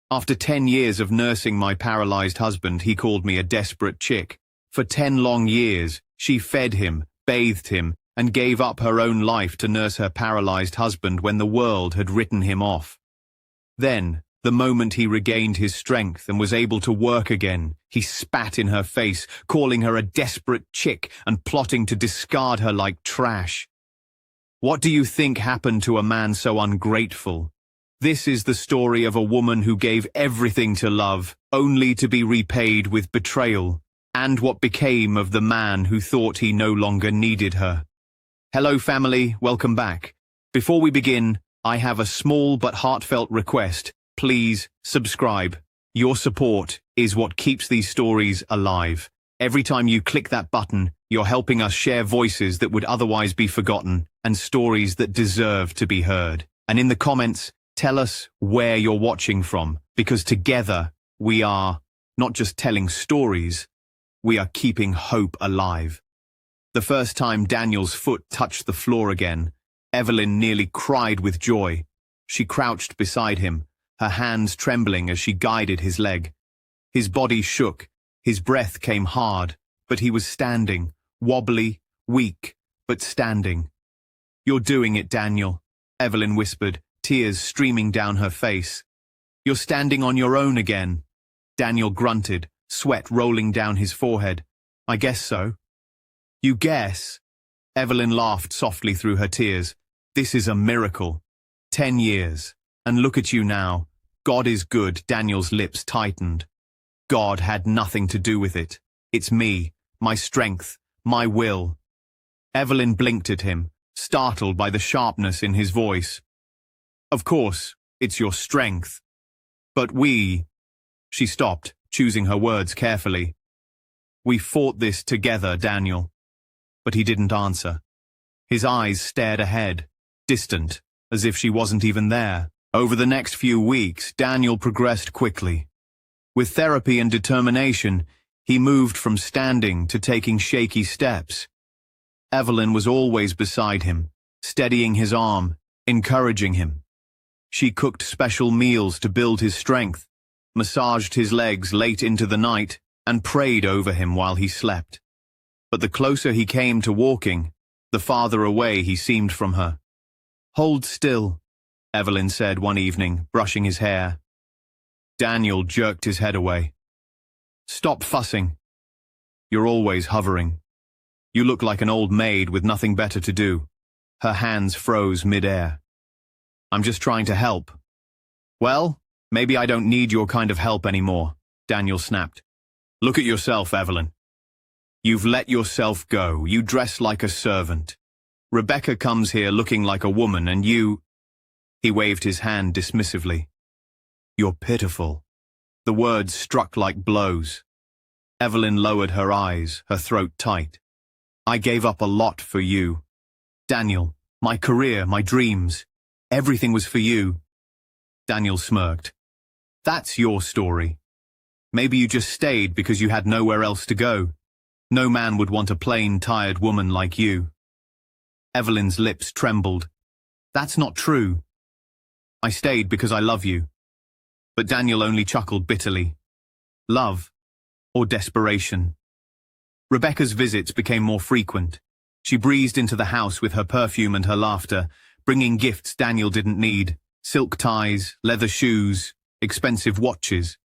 After 10 years of nursing my paralyzed husband, he called me a desperate chick. For 10 long years, she fed him, bathed him, and gave up her own life to nurse her paralyzed husband when the world had written him off. Then, the moment he regained his strength and was able to work again, he spat in her face, calling her a desperate chick and plotting to discard her like trash. What do you think happened to a man so ungrateful? This is the story of a woman who gave everything to love, only to be repaid with betrayal, and what became of the man who thought he no longer needed her. Hello family, welcome back. Before we begin, I have a small but heartfelt request. Please subscribe. Your support is what keeps these stories alive. Every time you click that button, you're helping us share voices that would otherwise be forgotten and stories that deserve to be heard. And in the comments, tell us where you're watching from, because together we are not just telling stories, we are keeping hope alive. The first time Daniel's foot touched the floor again, Evelyn nearly cried with joy. She crouched beside him, her hands trembling as she guided his leg. His body shook, his breath came hard, but he was standing, wobbly, weak, but standing. "You're doing it, Daniel," Evelyn whispered, tears streaming down her face. "You're standing on your own again." Daniel grunted, sweat rolling down his forehead. "I guess so." "You guess?" Evelyn laughed softly through her tears. "This is a miracle. 10 years. And look at you now. God is good." Daniel's lips tightened. "God had nothing to do with it. It's me, my strength, my will." Evelyn blinked at him, startled by the sharpness in his voice. "Of course, it's your strength. But She stopped, choosing her words carefully. "We fought this together, Daniel." But he didn't answer. His eyes stared ahead, distant, as if she wasn't even there. Over the next few weeks, Daniel progressed quickly. With therapy and determination, he moved from standing to taking shaky steps. Evelyn was always beside him, steadying his arm, encouraging him. She cooked special meals to build his strength, massaged his legs late into the night, and prayed over him while he slept. But the closer he came to walking, the farther away he seemed from her. "Hold still," Evelyn said one evening, brushing his hair. Daniel jerked his head away. "Stop fussing. You're always hovering. You look like an old maid with nothing better to do." Her hands froze mid-air. "I'm just trying to help." "Well, maybe I don't need your kind of help anymore," Daniel snapped. "Look at yourself, Evelyn. You've let yourself go. You dress like a servant. Rebecca comes here looking like a woman and you—" He waved his hand dismissively. "You're pitiful." The words struck like blows. Evelyn lowered her eyes, her throat tight. "I gave up a lot for you. Daniel, my career, my dreams. Everything was for you." Daniel smirked. "That's your story. Maybe you just stayed because you had nowhere else to go. No man would want a plain, tired woman like you." Evelyn's lips trembled. "That's not true. I stayed because I love you." But Daniel only chuckled bitterly. Love or desperation? Rebecca's visits became more frequent. She breezed into the house with her perfume and her laughter, bringing gifts Daniel didn't need: silk ties, leather shoes, expensive watches.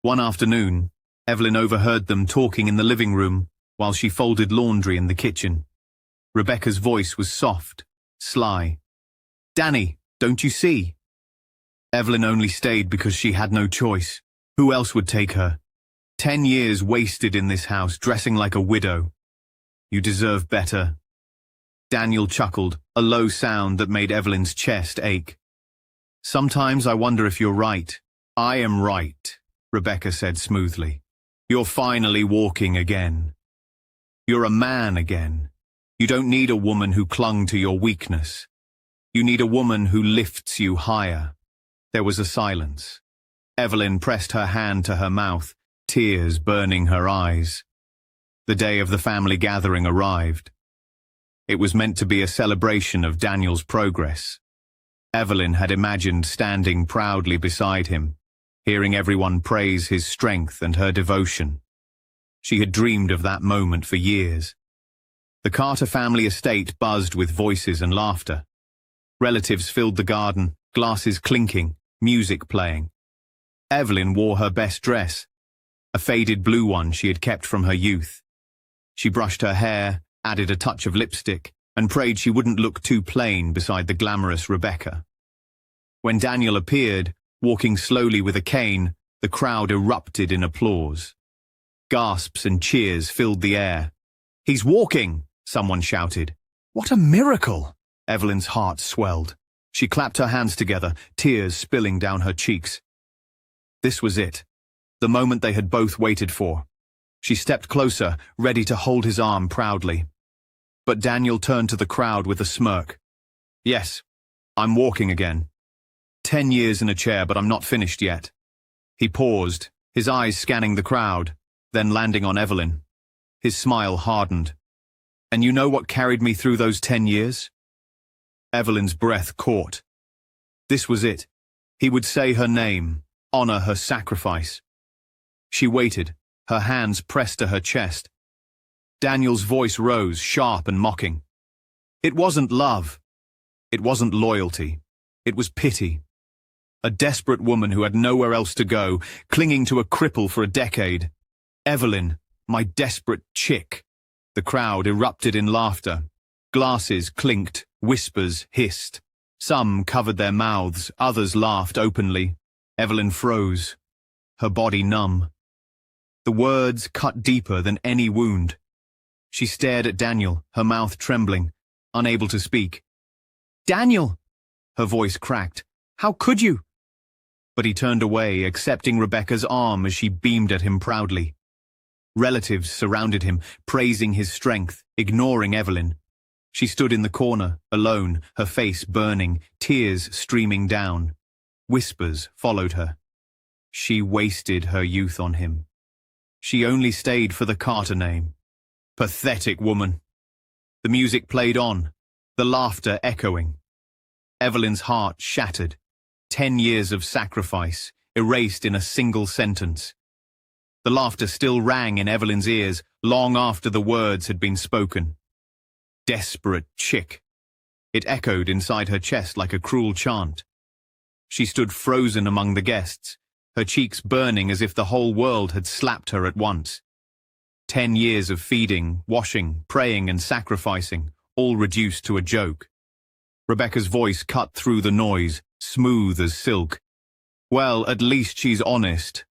One afternoon, Evelyn overheard them talking in the living room while she folded laundry in the kitchen. Rebecca's voice was soft, sly. "Danny, don't you see?" Evelyn only stayed because she had no choice. Who else would take her? 10 years wasted in this house, dressing like a widow. "You deserve better." Daniel chuckled, a low sound that made Evelyn's chest ache. "Sometimes I wonder if you're right." "I am right," Rebecca said smoothly. "You're finally walking again. You're a man again. You don't need a woman who clung to your weakness. You need a woman who lifts you higher." There was a silence. Evelyn pressed her hand to her mouth, tears burning her eyes. The day of the family gathering arrived. It was meant to be a celebration of Daniel's progress. Evelyn had imagined standing proudly beside him, hearing everyone praise his strength and her devotion. She had dreamed of that moment for years. The Carter family estate buzzed with voices and laughter. Relatives filled the garden, glasses clinking, music playing. Evelyn wore her best dress, a faded blue one she had kept from her youth. She brushed her hair, added a touch of lipstick, and prayed she wouldn't look too plain beside the glamorous Rebecca. When Daniel appeared, walking slowly with a cane, the crowd erupted in applause. Gasps and cheers filled the air. "He's walking!" someone shouted. "What a miracle!" Evelyn's heart swelled. She clapped her hands together, tears spilling down her cheeks. This was it, the moment they had both waited for. She stepped closer, ready to hold his arm proudly. But Daniel turned to the crowd with a smirk. "Yes, I'm walking again. 10 years in a chair, but I'm not finished yet." He paused, his eyes scanning the crowd, then landing on Evelyn. His smile hardened. "And you know what carried me through those 10 years?" Evelyn's breath caught. This was it. He would say her name, honor her sacrifice. She waited, her hands pressed to her chest. Daniel's voice rose, sharp and mocking. It wasn't love. It wasn't loyalty. It was pity. A desperate woman who had nowhere else to go, clinging to a cripple for a decade. "Evelyn, my desperate chick." The crowd erupted in laughter. Glasses clinked, whispers hissed. Some covered their mouths, others laughed openly. Evelyn froze, her body numb. The words cut deeper than any wound. She stared at Daniel, her mouth trembling, unable to speak. "Daniel!" Her voice cracked. "How could you?" But he turned away, accepting Rebecca's arm as she beamed at him proudly. Relatives surrounded him, praising his strength, ignoring Evelyn. She stood in the corner, alone, her face burning, tears streaming down. Whispers followed her. She wasted her youth on him. She only stayed for the Carter name. Pathetic woman. The music played on, the laughter echoing. Evelyn's heart shattered. 10 years of sacrifice, erased in a single sentence. The laughter still rang in Evelyn's ears long after the words had been spoken. Desperate chick. It echoed inside her chest like a cruel chant. She stood frozen among the guests, her cheeks burning as if the whole world had slapped her at once. 10 years of feeding, washing, praying and sacrificing, all reduced to a joke. Rebecca's voice cut through the noise, smooth as silk. "Well, at least she's honest.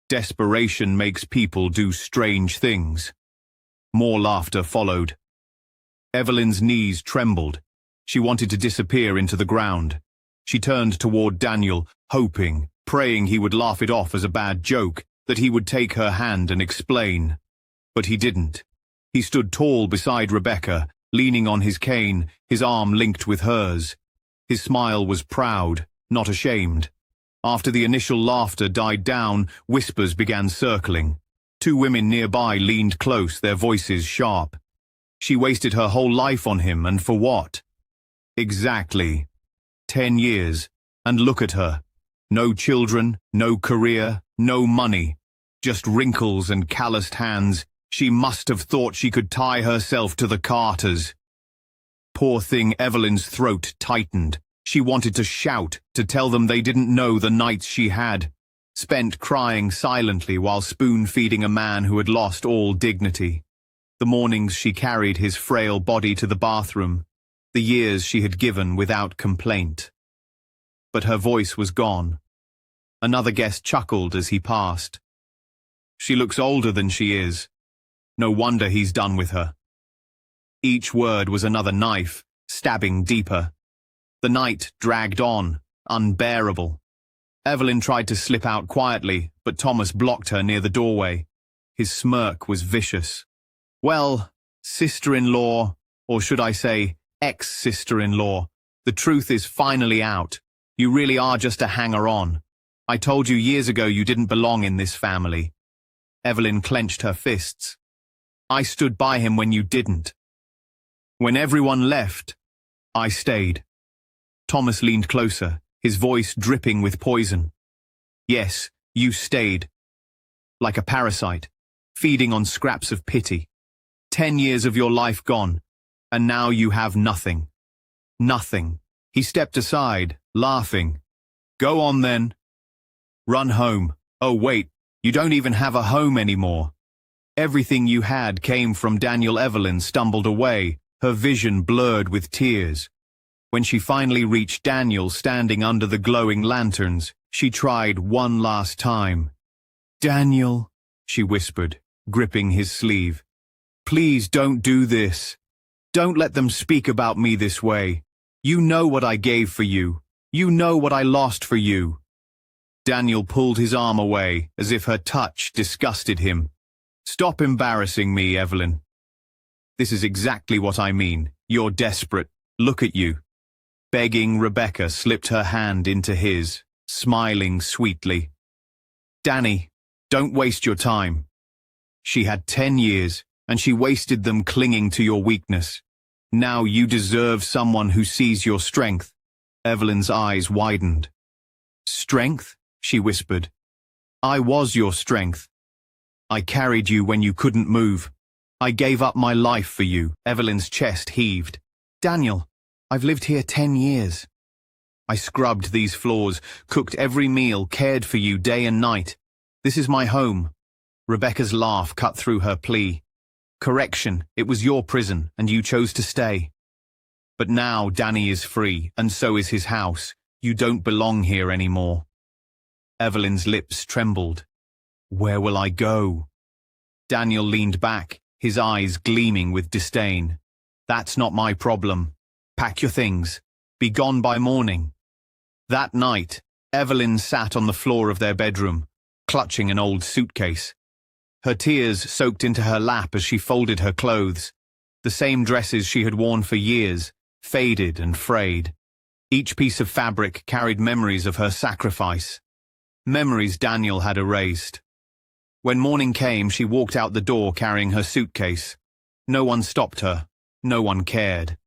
Desperation makes people do strange things." More laughter followed. Evelyn's knees trembled. She wanted to disappear into the ground. She turned toward Daniel, hoping, praying he would laugh it off as a bad joke, that he would take her hand and explain. But he didn't. He stood tall beside Rebecca, leaning on his cane, his arm linked with hers. His smile was proud, not ashamed. After the initial laughter died down, whispers began circling. 2 women nearby leaned close, their voices sharp. She wasted her whole life on him, and for what? Exactly. 10 years, and look at her. No children, no career, no money. Just wrinkles and calloused hands. She must have thought she could tie herself to the Carters. Poor thing, Evelyn's throat tightened. She wanted to shout, to tell them they didn't know the nights she had spent crying silently while spoon-feeding a man who had lost all dignity. The mornings she carried his frail body to the bathroom, the years she had given without complaint. But her voice was gone. Another guest chuckled as he passed. "She looks older than she is. No wonder he's done with her." Each word was another knife, stabbing deeper. The night dragged on, unbearable. Evelyn tried to slip out quietly, but Thomas blocked her near the doorway. His smirk was vicious. "Well, sister-in-law, or should I say, ex-sister-in-law, the truth is finally out. You really are just a hanger-on. I told you years ago you didn't belong in this family." Evelyn clenched her fists. "I stood by him when you didn't. When everyone left, I stayed." Thomas leaned closer, his voice dripping with poison. Yes, you stayed. Like a parasite, feeding on scraps of pity. 10 years of your life gone, and now you have nothing. Nothing. He stepped aside, laughing. Go on then. Run home. Oh wait, you don't even have a home anymore. Everything you had came from Daniel. Evelyn stumbled away, her vision blurred with tears. When she finally reached Daniel standing under the glowing lanterns, she tried one last time. Daniel, she whispered, gripping his sleeve. Please don't do this. Don't let them speak about me this way. You know what I gave for you. You know what I lost for you. Daniel pulled his arm away, as if her touch disgusted him. Stop embarrassing me, Evelyn. This is exactly what I mean. You're desperate. Look at you. Begging Rebecca slipped her hand into his, smiling sweetly. Danny, don't waste your time. She had 10 years, and she wasted them clinging to your weakness. Now you deserve someone who sees your strength. Evelyn's eyes widened. Strength? She whispered. I was your strength. I carried you when you couldn't move. I gave up my life for you. Evelyn's chest heaved. Daniel, I've lived here 10 years. I scrubbed these floors, cooked every meal, cared for you day and night. This is my home. Rebecca's laugh cut through her plea. Correction, it was your prison, and you chose to stay. But now Danny is free, and so is his house. You don't belong here anymore. Evelyn's lips trembled. Where will I go? Daniel leaned back, his eyes gleaming with disdain. That's not my problem. Pack your things. Be gone by morning. That night, Evelyn sat on the floor of their bedroom, clutching an old suitcase. Her tears soaked into her lap as she folded her clothes. The same dresses she had worn for years, faded and frayed. Each piece of fabric carried memories of her sacrifice. Memories Daniel had erased. When morning came, she walked out the door carrying her suitcase. No one stopped her. No one cared.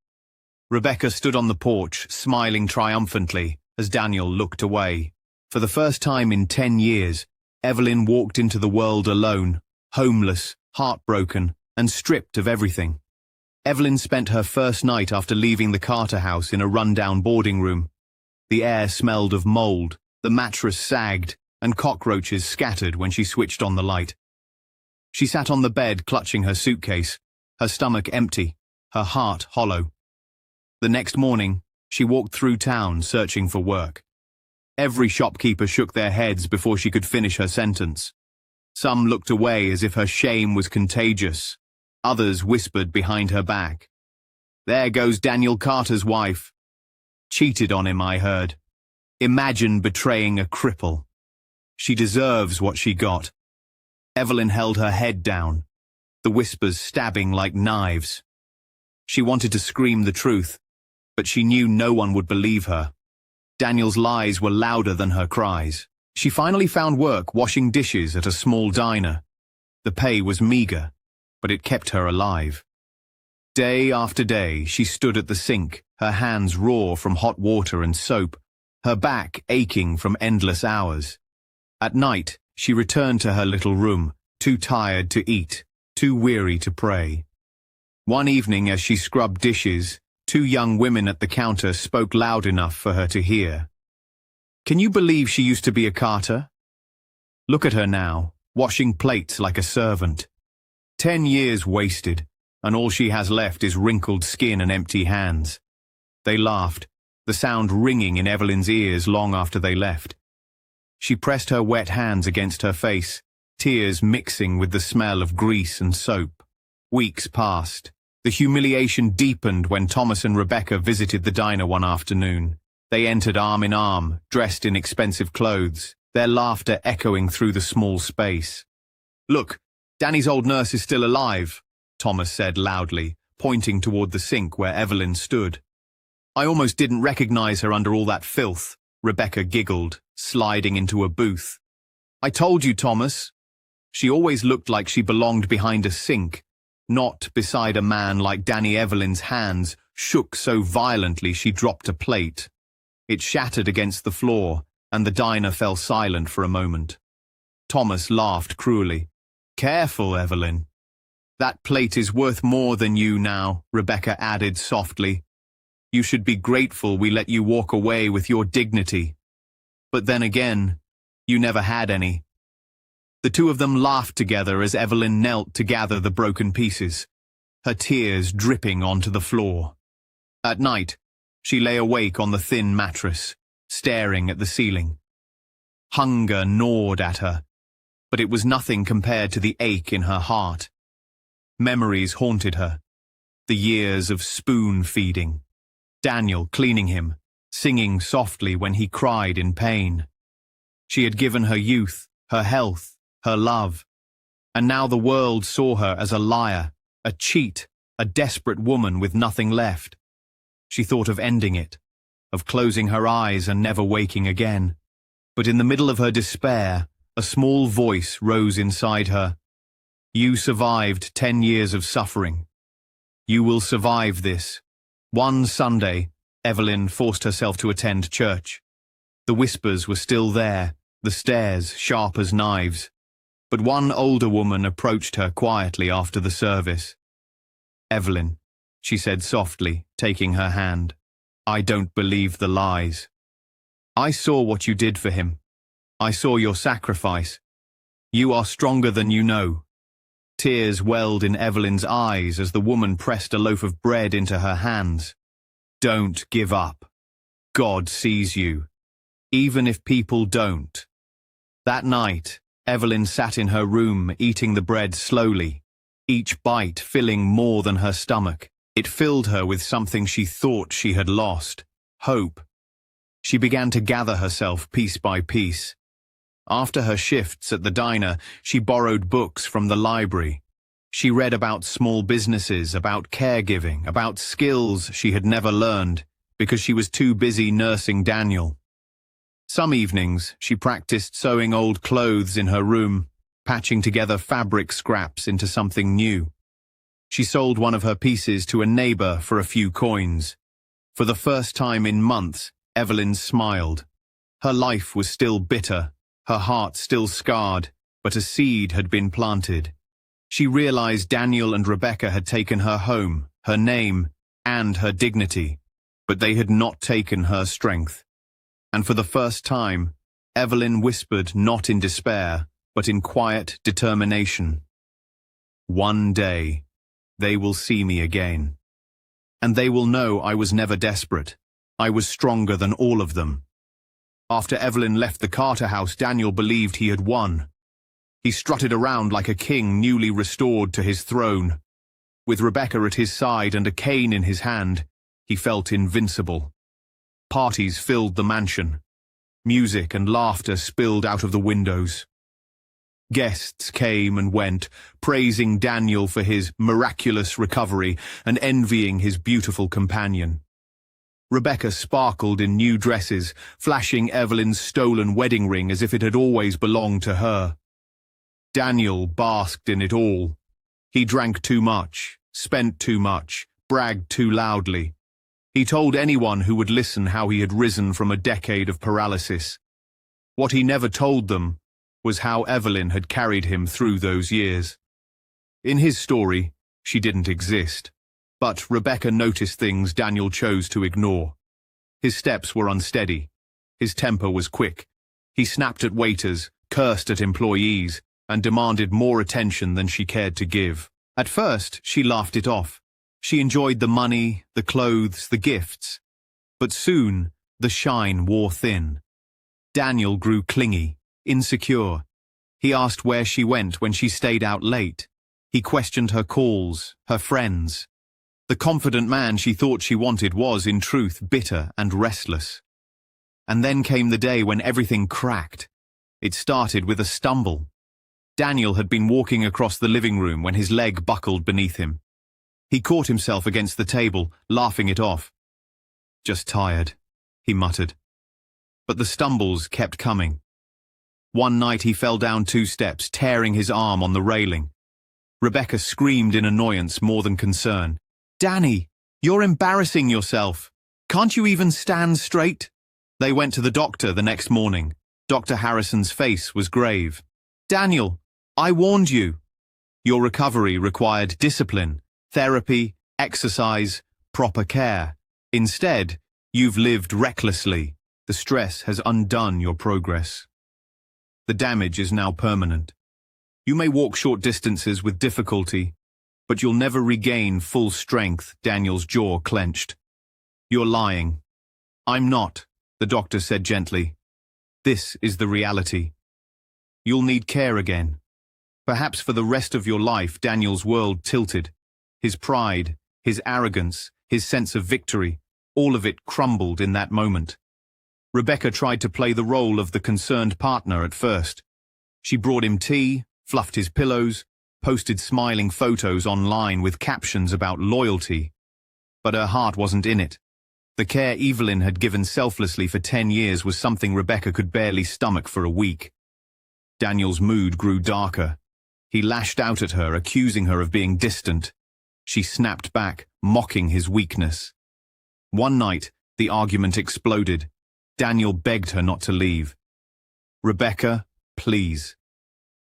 Rebecca stood on the porch, smiling triumphantly, as Daniel looked away. For the first time in 10 years, Evelyn walked into the world alone, homeless, heartbroken, and stripped of everything. Evelyn spent her first night after leaving the Carter house in a rundown boarding room. The air smelled of mold, the mattress sagged, and cockroaches scattered when she switched on the light. She sat on the bed clutching her suitcase, her stomach empty, her heart hollow. The next morning, she walked through town searching for work. Every shopkeeper shook their heads before she could finish her sentence. Some looked away as if her shame was contagious. Others whispered behind her back. There goes Daniel Carter's wife. Cheated on him, I heard. Imagine betraying a cripple. She deserves what she got. Evelyn held her head down, the whispers stabbing like knives. She wanted to scream the truth, but she knew no one would believe her. Daniel's lies were louder than her cries. She finally found work washing dishes at a small diner. The pay was meager, but it kept her alive. Day after day, she stood at the sink, her hands raw from hot water and soap, her back aching from endless hours. At night, she returned to her little room, too tired to eat, too weary to pray. One evening as she scrubbed dishes, two young women at the counter spoke loud enough for her to hear. Can you believe she used to be a Carter? Look at her now, washing plates like a servant. 10 years wasted, and all she has left is wrinkled skin and empty hands. They laughed, the sound ringing in Evelyn's ears long after they left. She pressed her wet hands against her face, tears mixing with the smell of grease and soap. Weeks passed. The humiliation deepened when Thomas and Rebecca visited the diner one afternoon. They entered arm in arm, dressed in expensive clothes, their laughter echoing through the small space. Look, Danny's old nurse is still alive, Thomas said loudly, pointing toward the sink where Evelyn stood. I almost didn't recognize her under all that filth, Rebecca giggled, sliding into a booth. I told you, Thomas. She always looked like she belonged behind a sink, not beside a man like Danny. Evelyn's hands shook so violently she dropped a plate. It shattered against the floor, and the diner fell silent for a moment. Thomas laughed cruelly. "Careful, Evelyn. That plate is worth more than you now," Rebecca added softly. "You should be grateful we let you walk away with your dignity. But then again, you never had any." The two of them laughed together as Evelyn knelt to gather the broken pieces, her tears dripping onto the floor. At night, she lay awake on the thin mattress, staring at the ceiling. Hunger gnawed at her, but it was nothing compared to the ache in her heart. Memories haunted her. The years of spoon-feeding. Daniel cleaning him, singing softly when he cried in pain. She had given her youth, her health, her love. And now the world saw her as a liar, a cheat, a desperate woman with nothing left. She thought of ending it, of closing her eyes and never waking again. But in the middle of her despair, a small voice rose inside her. "You survived 10 years of suffering. You will survive this." One Sunday, Evelyn forced herself to attend church. The whispers were still there, the stares sharp as knives. But one older woman approached her quietly after the service. "Evelyn," she said softly, taking her hand, "I don't believe the lies. I saw what you did for him. I saw your sacrifice. You are stronger than you know." Tears welled in Evelyn's eyes as the woman pressed a loaf of bread into her hands. "Don't give up. God sees you, even if people don't." That night, Evelyn sat in her room eating the bread slowly, each bite filling more than her stomach. It filled her with something she thought she had lost, hope. She began to gather herself piece by piece. After her shifts at the diner, she borrowed books from the library. She read about small businesses, about caregiving, about skills she had never learned because she was too busy nursing Daniel. Some evenings, she practiced sewing old clothes in her room, patching together fabric scraps into something new. She sold one of her pieces to a neighbor for a few coins. For the first time in months, Evelyn smiled. Her life was still bitter, her heart still scarred, but a seed had been planted. She realized Daniel and Rebecca had taken her home, her name, and her dignity, but they had not taken her strength. And for the first time, Evelyn whispered not in despair, but in quiet determination. "One day, they will see me again. And they will know I was never desperate. I was stronger than all of them." After Evelyn left the Carter house, Daniel believed he had won. He strutted around like a king newly restored to his throne. With Rebecca at his side and a cane in his hand, he felt invincible. Parties filled the mansion. Music and laughter spilled out of the windows. Guests came and went, praising Daniel for his miraculous recovery and envying his beautiful companion. Rebecca sparkled in new dresses, flashing Evelyn's stolen wedding ring as if it had always belonged to her. Daniel basked in it all. He drank too much, spent too much, bragged too loudly. He told anyone who would listen how he had risen from a decade of paralysis. What he never told them was how Evelyn had carried him through those years. In his story, she didn't exist. But Rebecca noticed things Daniel chose to ignore. His steps were unsteady. His temper was quick. He snapped at waiters, cursed at employees, and demanded more attention than she cared to give. At first, she laughed it off. She enjoyed the money, the clothes, the gifts. But soon, the shine wore thin. Daniel grew clingy, insecure. He asked where she went when she stayed out late. He questioned her calls, her friends. The confident man she thought she wanted was, in truth, bitter and restless. And then came the day when everything cracked. It started with a stumble. Daniel had been walking across the living room when his leg buckled beneath him. He caught himself against the table, laughing it off. "Just tired," he muttered. But the stumbles kept coming. One night he fell down 2 steps, tearing his arm on the railing. Rebecca screamed in annoyance more than concern. "Danny, you're embarrassing yourself. Can't you even stand straight?" They went to the doctor the next morning. Dr. Harrison's face was grave. "Daniel, I warned you. Your recovery required discipline, therapy, exercise, proper care. Instead, you've lived recklessly. The stress has undone your progress. The damage is now permanent. You may walk short distances with difficulty, but you'll never regain full strength." Daniel's jaw clenched. "You're lying." "I'm not," the doctor said gently. "This is the reality. You'll need care again." Perhaps for the rest of your life, Daniel's world tilted. His pride, his arrogance, his sense of victory, all of it crumbled in that moment. Rebecca tried to play the role of the concerned partner at first. She brought him tea, fluffed his pillows, posted smiling photos online with captions about loyalty. But her heart wasn't in it. The care Evelyn had given selflessly for 10 years was something Rebecca could barely stomach for a week. Daniel's mood grew darker. He lashed out at her, accusing her of being distant. She snapped back, mocking his weakness. One night, the argument exploded. Daniel begged her not to leave. "Rebecca, please.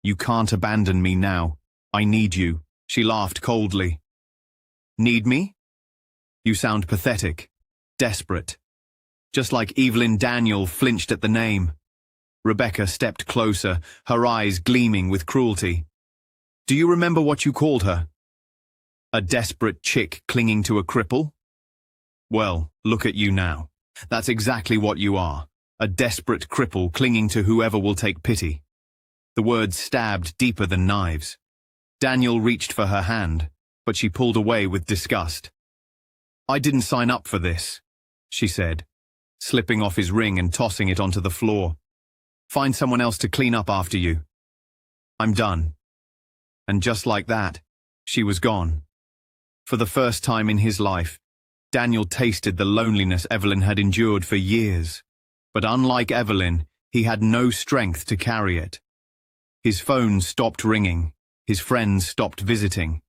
You can't abandon me now. I need you." She laughed coldly. "Need me? You sound pathetic, desperate." Just like Evelyn, Daniel flinched at the name. Rebecca stepped closer, her eyes gleaming with cruelty. "Do you remember what you called her? A desperate chick clinging to a cripple? Well, look at you now. That's exactly what you are. A desperate cripple clinging to whoever will take pity." The words stabbed deeper than knives. Daniel reached for her hand, but she pulled away with disgust. "I didn't sign up for this," she said, slipping off his ring and tossing it onto the floor. "Find someone else to clean up after you. I'm done." And just like that, she was gone. For the first time in his life, Daniel tasted the loneliness Evelyn had endured for years. But unlike Evelyn, he had no strength to carry it. His phone stopped ringing. His friends stopped visiting.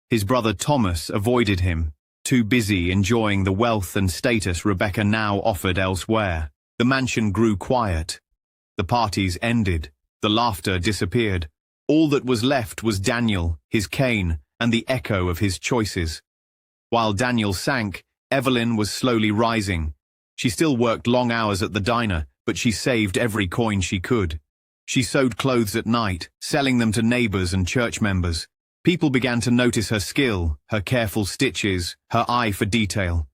His brother Thomas avoided him, too busy enjoying the wealth and status Rebecca now offered elsewhere. The mansion grew quiet. The parties ended. The laughter disappeared. All that was left was Daniel, his cane, and the echo of his choices. While Daniel sank, Evelyn was slowly rising. She still worked long hours at the diner, but she saved every coin she could. She sewed clothes at night, selling them to neighbors and church members. People began to notice her skill, her careful stitches, her eye for detail.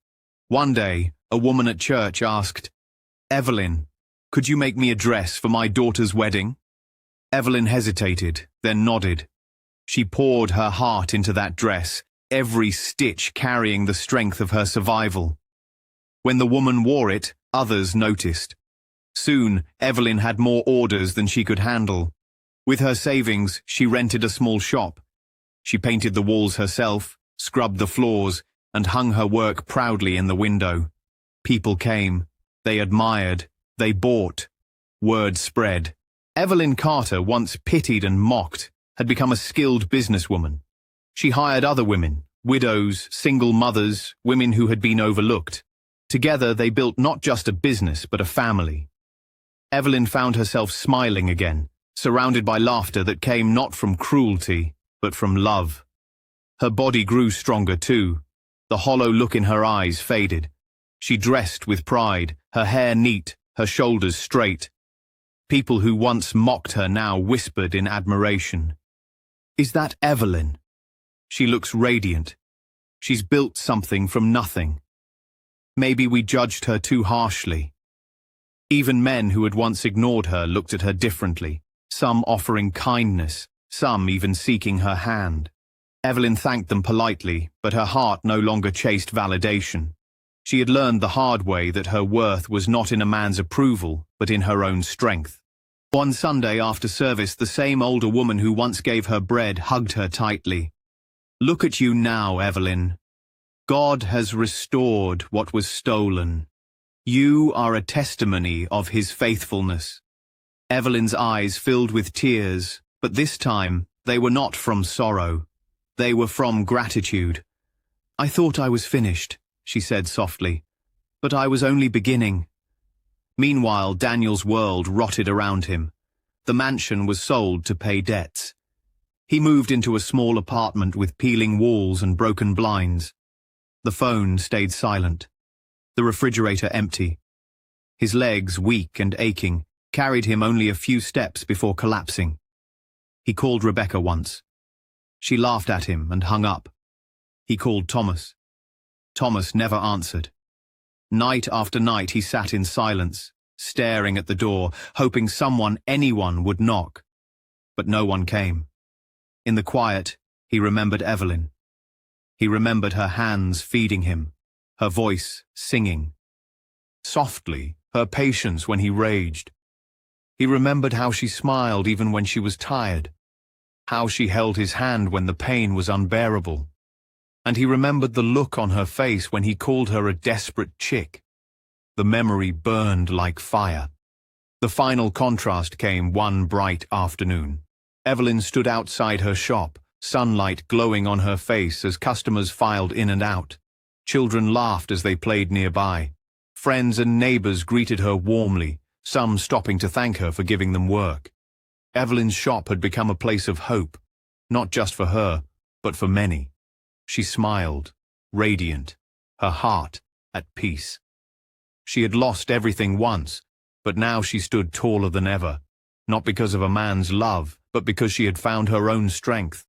One day, a woman at church asked, "Evelyn, could you make me a dress for my daughter's wedding?" Evelyn hesitated, then nodded. She poured her heart into that dress, every stitch carrying the strength of her survival. When the woman wore it, others noticed. Soon, Evelyn had more orders than she could handle. With her savings, she rented a small shop. She painted the walls herself, scrubbed the floors, and hung her work proudly in the window. People came. They admired. They bought. Word spread. Evelyn Carter, once pitied and mocked, had become a skilled businesswoman. She hired other women, widows, single mothers, women who had been overlooked. Together they built not just a business but a family. Evelyn found herself smiling again, surrounded by laughter that came not from cruelty, but from love. Her body grew stronger too. The hollow look in her eyes faded. She dressed with pride, her hair neat, her shoulders straight. People who once mocked her now whispered in admiration. "Is that Evelyn? She looks radiant. She's built something from nothing. Maybe we judged her too harshly." Even men who had once ignored her looked at her differently, some offering kindness, some even seeking her hand. Evelyn thanked them politely, but her heart no longer chased validation. She had learned the hard way that her worth was not in a man's approval, but in her own strength. One Sunday after service, the same older woman who once gave her bread hugged her tightly. "Look at you now, Evelyn. God has restored what was stolen. You are a testimony of his faithfulness." Evelyn's eyes filled with tears, but this time they were not from sorrow. They were from gratitude. "I thought I was finished," she said softly, "but I was only beginning. Meanwhile, Daniel's world rotted around him. The mansion was sold to pay debts. He moved into a small apartment with peeling walls and broken blinds. The phone stayed silent. The refrigerator empty. His legs, weak and aching, carried him only a few steps before collapsing. He called Rebecca once. She laughed at him and hung up. He called Thomas. Thomas never answered. Night after night he sat in silence, staring at the door, hoping anyone would knock. But no one came. In the quiet, he remembered Evelyn. He remembered her hands feeding him, her voice singing. Softly, her patience when he raged. He remembered how she smiled even when she was tired, how she held his hand when the pain was unbearable. And he remembered the look on her face when he called her a desperate chick. The memory burned like fire. The final contrast came one bright afternoon. Evelyn stood outside her shop, sunlight glowing on her face as customers filed in and out. Children laughed as they played nearby. Friends and neighbors greeted her warmly, some stopping to thank her for giving them work. Evelyn's shop had become a place of hope, not just for her, but for many. She smiled, radiant, her heart at peace. She had lost everything once, but now she stood taller than ever, not because of a man's love, but because she had found her own strength.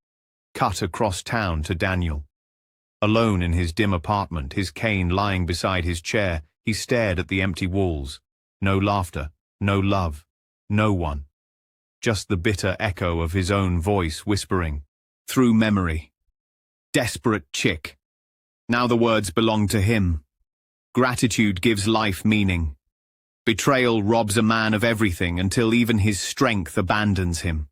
Cut across town to Daniel. Alone in his dim apartment, his cane lying beside his chair, he stared at the empty walls. No laughter, no love, no one. Just the bitter echo of his own voice whispering, through memory. Desperate chick. Now the words belong to him. Gratitude gives life meaning. Betrayal robs a man of everything until even his strength abandons him.